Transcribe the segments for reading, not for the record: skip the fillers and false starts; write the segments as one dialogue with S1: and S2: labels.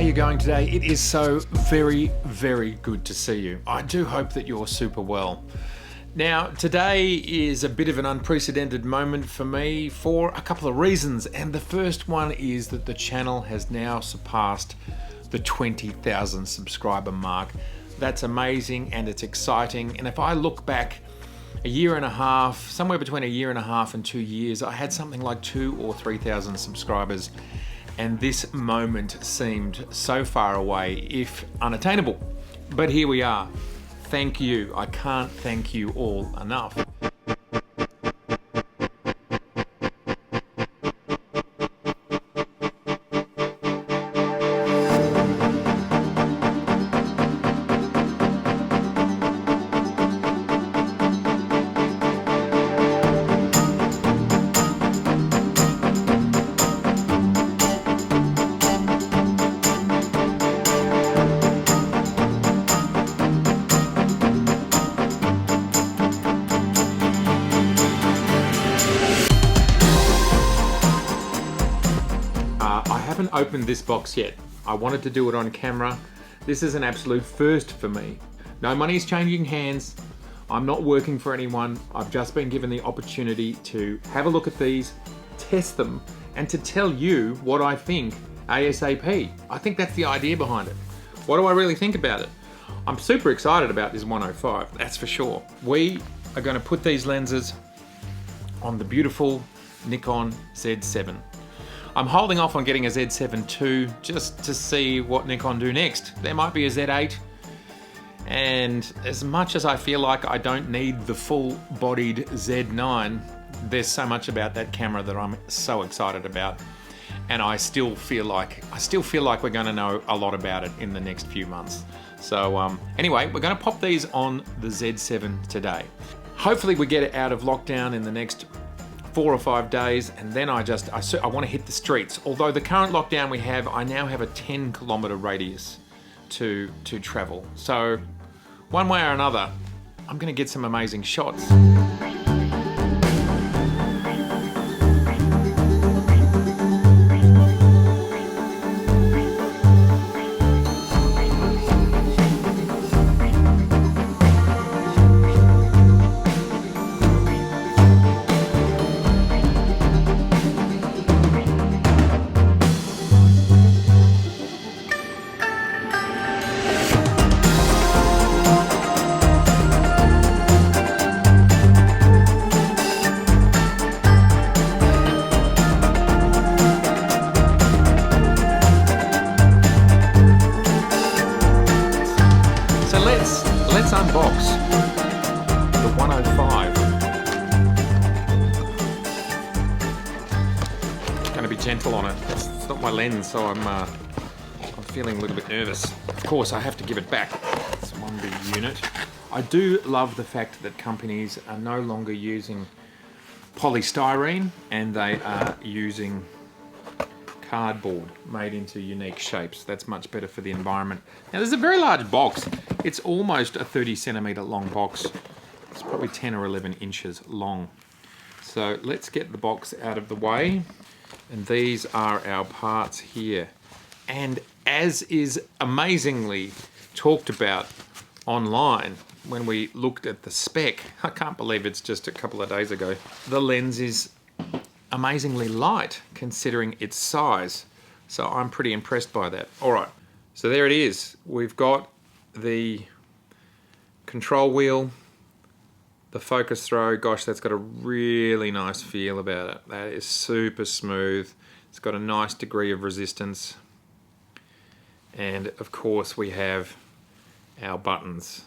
S1: you going today? It is so very, very good to see you. I do hope that you're super well. Now, today is a bit of an unprecedented moment for me for a couple of reasons. And the first one is that the channel has now surpassed the 20,000 subscriber mark. That's amazing and it's exciting. And if I look back a year and a half, somewhere between a year and a half and 2 years, I had something like 2,000 or 3,000 subscribers. And this moment seemed so far away, if unattainable. But here we are. Thank you. I can't thank you all enough. I haven't opened this box yet. I wanted to do it on camera. This is an absolute first for me. No money is changing hands. I'm not working for anyone. I've just been given the opportunity to have a look at these, test them, and to tell you what I think ASAP. I think that's the idea behind it. What do I really think about it? I'm super excited about this 105, that's for sure. We are going to put these lenses on the beautiful Nikon Z7. I'm holding off on getting a Z7 II just to see what Nikon do next. There might be a Z8, and as much as I feel like I don't need the full-bodied Z9, there's so much about that camera that I'm so excited about, and I still feel like we're going to know a lot about it in the next few months. So anyway, we're going to pop these on the Z7 today. Hopefully we get it out of lockdown in the next 4 or 5 days, and then I want to hit the streets. Although the current lockdown we have, I now have a 10-kilometer radius to travel. So one way or another, I'm going to get some amazing shots. Let's unbox the 105. Going to be gentle on it. It's not my lens, so I'm feeling a little bit nervous. Of course, I have to give it back. It's one big unit. I do love the fact that companies are no longer using polystyrene and they are using cardboard made into unique shapes. That's much better for the environment. Now there's a very large box. It's almost a 30-centimeter long box. It's probably 10 or 11 inches long. So let's get the box out of the way. And these are our parts here. And as is amazingly talked about online, when we looked at the spec, I can't believe it's just a couple of days ago, the lens is amazingly light considering its size. So I'm pretty impressed by that. All right, so there it is. We've got the control wheel, the focus throw. Gosh, that's got a really nice feel about it. That is super smooth. It's got a nice degree of resistance. And of course we have our buttons.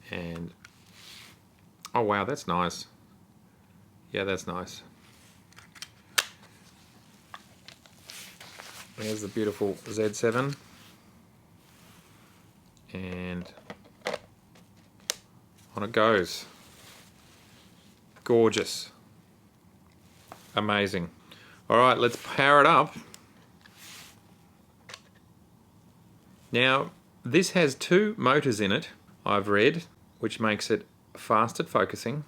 S1: And oh wow, that's nice. Yeah, that's nice. There's the beautiful Z7, and on it goes. Gorgeous. Amazing. All right, let's power it up. Now, this has 2 motors in it, I've read, which makes it fast at focusing.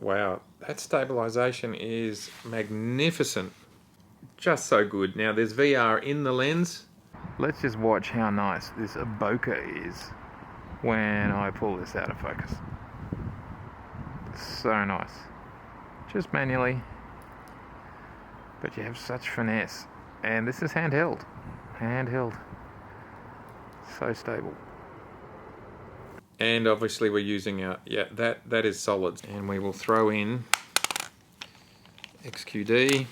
S1: Wow, that stabilization is magnificent. Just so good. Now there's VR in the lens. Let's just watch how nice this bokeh is when I pull this out of focus. So nice. Just manually, but you have such finesse. And this is handheld. Handheld. So stable. And obviously we're using our, yeah, that is solid. And we will throw in XQD.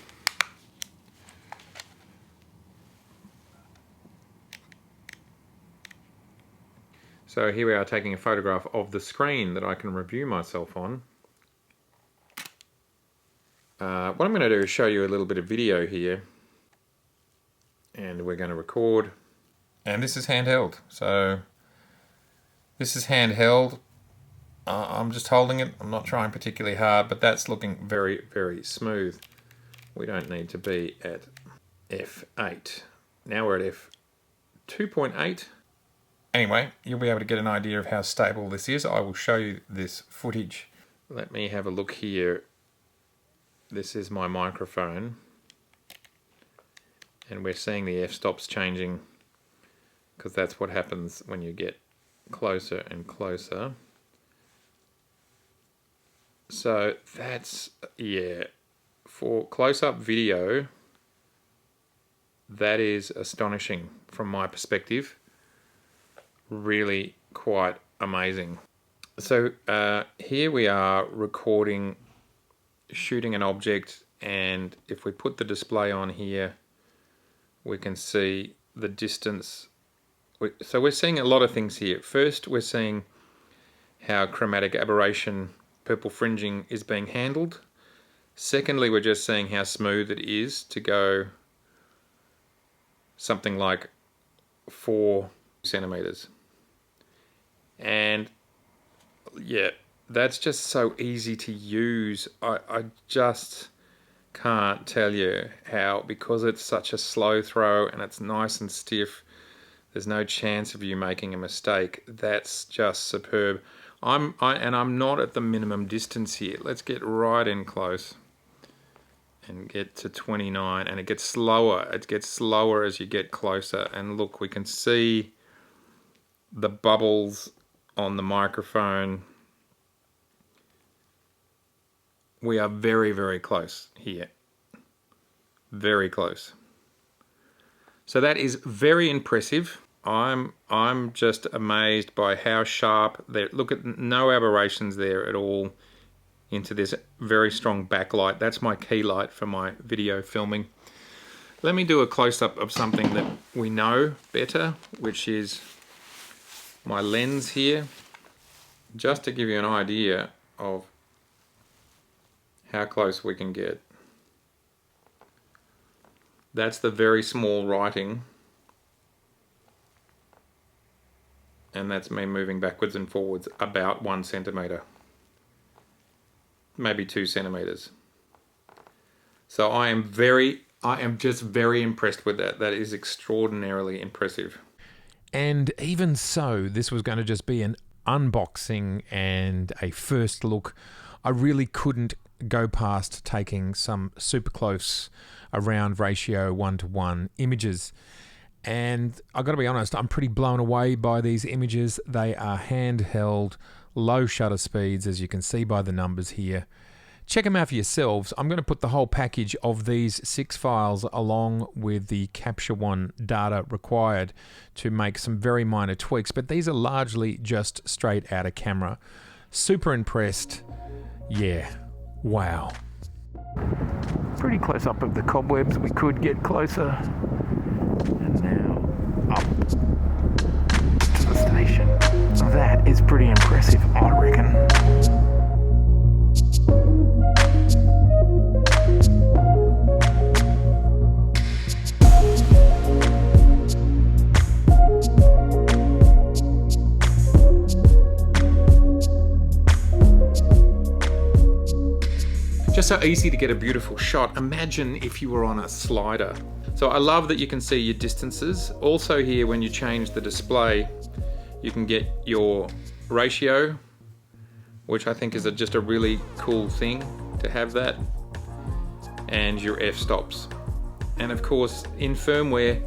S1: So here we are taking a photograph of the screen that I can review myself on. What I'm going to do is show you a little bit of video here. And we're going to record. And this is handheld. So this is handheld. I'm just holding it. I'm not trying particularly hard, but that's looking very, very smooth. We don't need to be at f8. Now we're at f2.8. Anyway, you'll be able to get an idea of how stable this is. I will show you this footage. Let me have a look here. This is my microphone. And we're seeing the f-stops changing because that's what happens when you get closer and closer. So that's, yeah, for close-up video, that is astonishing from my perspective. Really quite amazing. So here we are recording, shooting an object, and if we put the display on here, we can see the distance. So we're seeing a lot of things here. First, we're seeing how chromatic aberration, purple fringing is being handled. Secondly, we're just seeing how smooth it is to go something like 4 centimeters. And yeah, that's just so easy to use. I just can't tell you how, because it's such a slow throw and it's nice and stiff, there's no chance of you making a mistake. That's just superb. I'm not at the minimum distance here. Let's get right in close and get to 29, and it gets slower. It gets slower as you get closer. And look, we can see the bubbles on the microphone. We are very, very close here. Very close. So that is very impressive. I'm just amazed by how sharp they look. At no aberrations there at all into this very strong backlight. That's my key light for my video filming. Let me do a close-up of something that we know better, which is my lens here, just to give you an idea of how close we can get. That's the very small writing, and that's me moving backwards and forwards about 1 centimeter, maybe 2 centimeters. So I am just very impressed with that. That is extraordinarily impressive. And even so, this was going to just be an unboxing and a first look. I really couldn't go past taking some super close around ratio 1:1 images. And I've got to be honest, I'm pretty blown away by these images. They are handheld, low shutter speeds, as you can see by the numbers here. Check them out for yourselves. I'm going to put the whole package of these 6 files along with the Capture One data required to make some very minor tweaks, but these are largely just straight out of camera. Super impressed. Yeah, wow. Pretty close up of the cobwebs. We could get closer. And now up to the station. That is pretty impressive, I reckon. Just so easy to get a beautiful shot. Imagine if you were on a slider. So I love that you can see your distances. Also here, when you change the display, you can get your ratio, which I think is just a really cool thing to have that, and your f-stops. And of course, in firmware,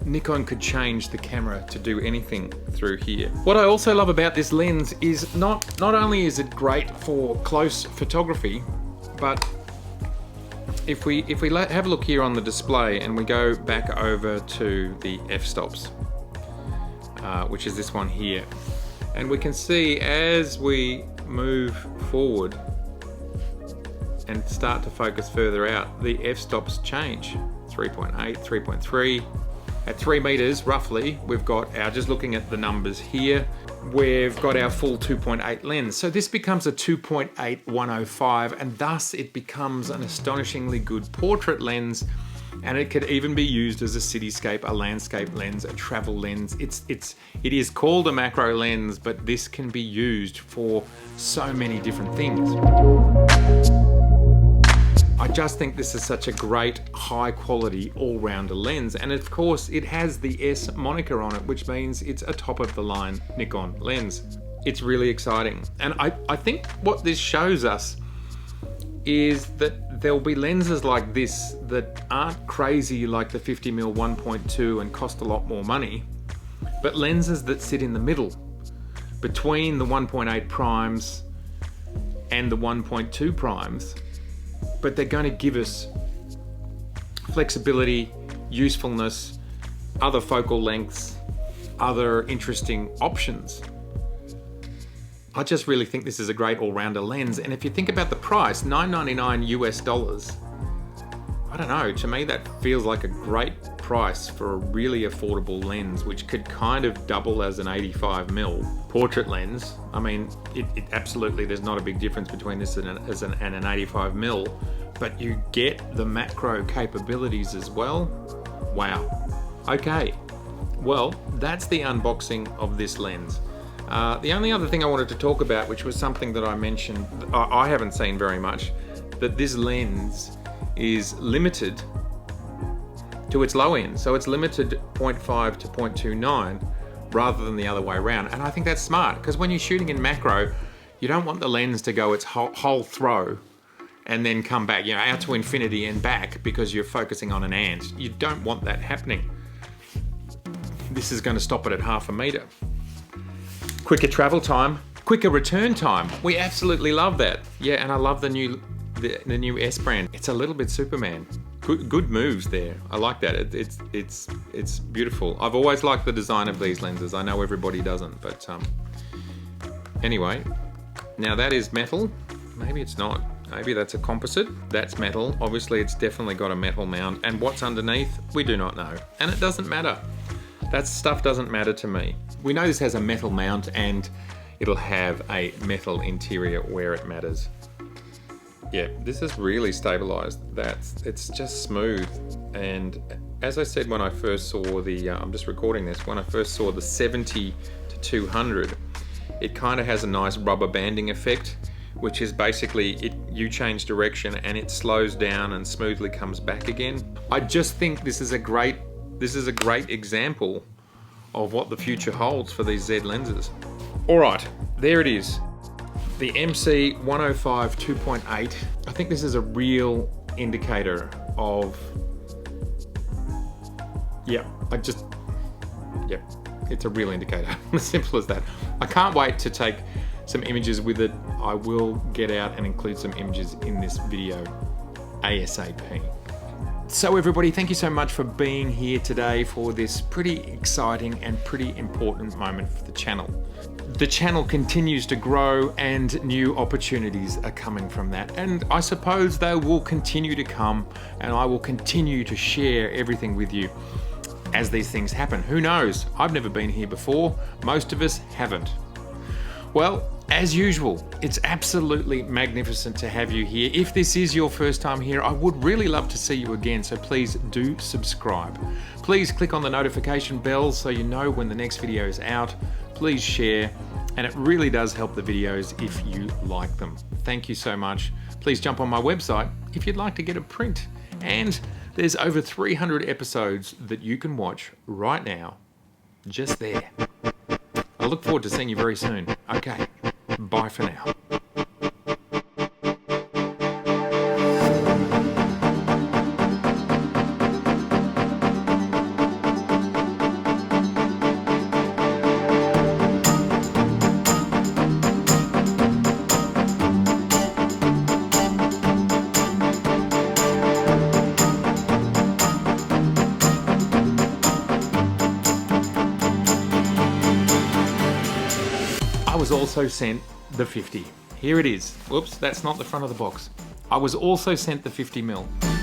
S1: Nikon could change the camera to do anything through here. What I also love about this lens is not only is it great for close photography, but if we have a look here on the display and we go back over to the f-stops, which is this one here, and we can see as we move forward and start to focus further out, the f-stops change. 3.8, 3.3. At 3 meters, roughly, we've got our, just looking at the numbers here, we've got our full 2.8 lens. So this becomes a 2.8 105, and thus it becomes an astonishingly good portrait lens, and it could even be used as a cityscape, a landscape lens, a travel lens. It is called a macro lens, but this can be used for so many different things. I just think this is such a great, high quality, all-rounder lens. And of course, it has the S moniker on it, which means it's a top of the line Nikon lens. It's really exciting. And I think what this shows us is that there'll be lenses like this that aren't crazy like the 50mm 1.2 and cost a lot more money, but lenses that sit in the middle between the 1.8 primes and the 1.2 primes, but they're going to give us flexibility, usefulness, other focal lengths, other interesting options. I just really think this is a great all-rounder lens. And if you think about the price, $9.99 US, I don't know, to me that feels like a great price for a really affordable lens, which could kind of double as an 85mm portrait lens. I mean, it absolutely, there's not a big difference between this and an 85mm, but you get the macro capabilities as well. Wow. Okay, well, that's the unboxing of this lens. The only other thing I wanted to talk about, which was something that I mentioned, I haven't seen very much, that this lens is limited to its low end. So it's limited 0.5 to 0.29 rather than the other way around. And I think that's smart, because when you're shooting in macro, you don't want the lens to go its whole throw and then come back, you know, out to infinity and back because you're focusing on an ant. You don't want that happening. This is going to stop it at 0.5 meter. Quicker travel time, quicker return time. We absolutely love that. Yeah, and I love the new S brand. It's a little bit Superman. Good moves there. I like that. It's beautiful. I've always liked the design of these lenses. I know everybody doesn't, but anyway. Now that is metal. Maybe it's not. Maybe that's a composite. That's metal. Obviously, it's definitely got a metal mount. And what's underneath, we do not know. And it doesn't matter. That stuff doesn't matter to me. We know this has a metal mount and it'll have a metal interior where it matters. Yeah, this is really stabilized. It's just smooth. And as I said when I first saw the, I'm just recording this, when I first saw the 70 to 200, it kind of has a nice rubber banding effect, which is basically you change direction and it slows down and smoothly comes back again. I just think this is a great example of what the future holds for these Z lenses. All right, there it is. The MC 105 2.8. I think this is a real indicator of, it's a real indicator. As simple as that. I can't wait to take some images with it. I will get out and include some images in this video ASAP. So everybody, thank you so much for being here today for this pretty exciting and pretty important moment for the channel. The channel continues to grow and new opportunities are coming from that. And I suppose they will continue to come, and I will continue to share everything with you as these things happen. Who knows? I've never been here before. Most of us haven't. Well, as usual, it's absolutely magnificent to have you here. If this is your first time here, I would really love to see you again, so please do subscribe. Please click on the notification bell so you know when the next video is out. Please share, and it really does help the videos if you like them. Thank you so much. Please jump on my website if you'd like to get a print. And there's over 300 episodes that you can watch right now, just there. I look forward to seeing you very soon. Okay, bye for now. also sent the 50. Here it is. Whoops, that's not the front of the box. I was also sent the 50mm.